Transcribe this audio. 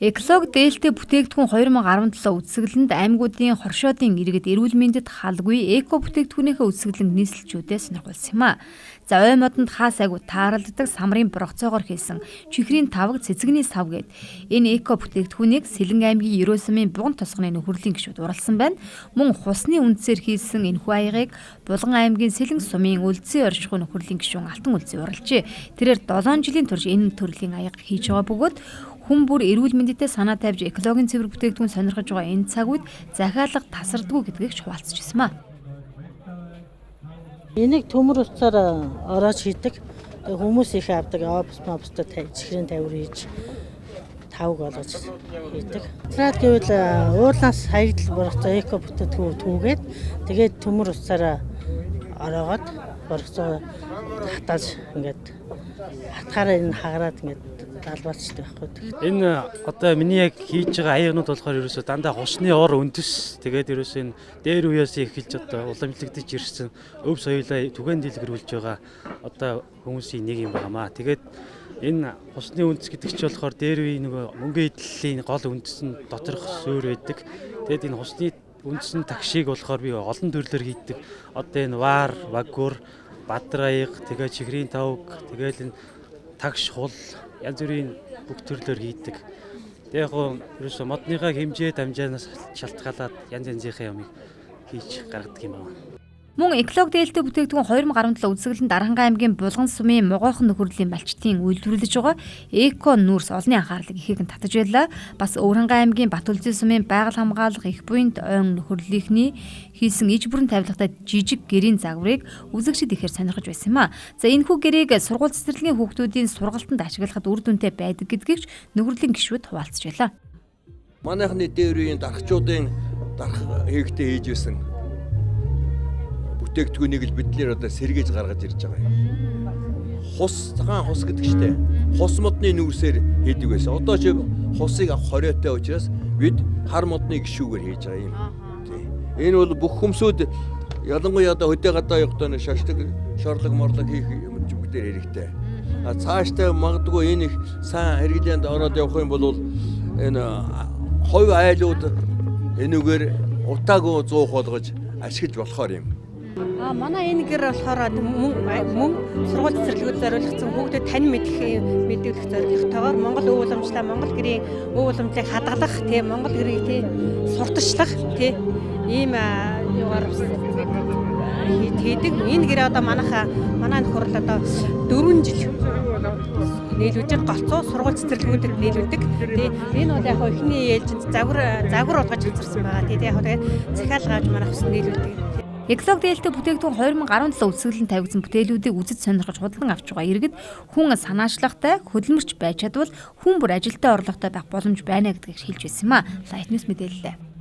Эколог дээлтэй бүтээгдэхүүн 2017 үзэсгэлэнд аймагуудын хоршоодын иргэд эрүүл мэндэд халгүй эко бүтээгдэхүүнийхээ үзэсгэлэн нийслэлчүүдээ сонирхолсон юм а. За ой модонд хаас айгу тааралддаг самрын брогцоогоор хийсэн чихрийн тавг цэцэгний сав гээд энэ эко бүтээгдэхүүнийг Сэлэн аймгийн Ерөө сумын Буган тосгоны нөхөрлийн гишүүд уралсан байна. Мөн хусны үндсээр хийсэн энэхүү аягыг Булган аймгийн Сэлэн сумын Үлзий оршихуй нөхөрлийн гишүүн Алтан Үлзий уралжээ. Тэрээр 7 жилийн турш энэ төрлийн аяг хийж байгаа бөгөөд хүн бүр эрүүл мэндэд санаа тавьж экологийн цэвэр бүтээгдэхүүн сонирхож байгаа энэ цаг үед захиалга тасардгүй гэдгийг хуваалцчихсан маа. Энийг төмөр уцаар ороож хийдэг. Хүмүүс их авдаг. Мобстой чихрийн тавир хийж тавг болгож хийдэг. Трад гэвэл уурлаас хаягдл борцоо эко бүтээгдэхүүн түүгээд тэгээд төмөр уцаар ороогоод борцоо хатааж ингээд хатгаараа энэ хагараад ингээд далбаалцдаг байхгүй. Энэ одоо миний яг хийж байгаа аягнууд болохоор ерөөсөө дандаа хусны ор үндэс тэгээд ерөөсөө энэ дээр үеэс эхэлж одоо уламжлагдаж ирсэн өв соёлоо түгээн дэлгэрүүлж байгаа одоо хүмүүсийн нэг юм байнамаа. Тэгээд энэ хусны үндэс гэдэг чинь болохоор дээр үе нөгөө мөнгө эдлэлийн гол үндэс нь доторх суурь байдаг. Тэгээд энэ хусны үндэс нь тагшийг болохоор би олон төрлөөр хийдэг. Одоо энэ ваар, вагур, бадраяг, тэгээд чихрийн тавг, тэгээд энэ тагш хул янз бүрийн бүх төрлөөр хийдэг. Тэгээ яг ерөөсөө модныхаа хэмжээ дамжаанаас шалтгаалаад янз янзынхаа юмыг хийж гаргадаг юм байна. Мөн эколог дээлтэй бүтээгдэхүүн 2017 үзэсгэлэн Дархан аймгийн Булган сумын Могойхон нөхөрлийн малчтын үйлдвэрлэж байгаа эко нүүрс олонний анхаарлыг ихээхэн татаж байлаа. Бас Өвөрхангай аймгийн Батүлзий сумын байгаль хамгаалах их буйнд ойн нөхөрлийнхний хийсэн иж бүрэн тавилгатай жижиг гэрийн загварыг үзэгчид ихээр сонирхож байсан юм а. За энэхүү гэрээг сургууль цэцэрлэгийн хүүхдүүдийн сургалтанд ашиглахад үр дүнтэй байдаг гэдгийг нөхөрлийн гишүүд хуваалцж байлаа. Манайхны дээр үеийн дархчуудын дарх хийгтэй хийж байсан бүтээгдэхүүнийг л бид нэр одоо сэргээж гаргаж ирж байгаа юм. Хус цагаан хус гэдэг чтэй. Хус модны нүүрсээр хийдэг байсан. Одоо ч хусыг авах хориотой учраас бид хар модны гişүүгээр хийж байгаа юм. Энэ бол бүх хүмүүсд ялангуяа одоо хөдөө гадаа явахдаа шашдаг, шорлог, морлог хийх юм бүгдээр хэрэгтэй. А цаашдаа магадгүй энэ их сайн хэрэглээнд ороод явах юм бол энэ хувь айлууд энүүгээр утаагүй зуух болгож ашиглаж болохоор юм. Манай энэ гэр болохоор мөн сургууль цэцэрлэгүүд зориулагдсан хүүхдэд тань мэдүүлэх зорилготойгоор Монгол өв уламжлалаа, Монгол гэрийн өв уламжлалыг хадгалах, Монгол гэрийг сурталчлах ийм юугаар хийдэг. Энэ гэр одоо манай нөхөр одоо 4 жил нийлүүлж голцоо сургууль цэцэрлэгүүдэд нийлүүлдэг. Энэ бол яг ихний ээлжинд загвар болгож үзэрсэн байгаа. Тэгээд захиалга авч манайх ус нийлүүлдэг. Эколог дээлтэй бүтээгдэхүүн 2017 үзэсгэлэн тавигдсан бүтээлүүдийг үзэж сонирхож худалдан авч байгаа иргэд хүн санаачлахтай хөдөлмөрч байж чадвал хүн бүр ажилдаа орлоготой байх боломж байна гэдгийг хэлж байсан юм а. Лайт ньюс мэдээлэлээ.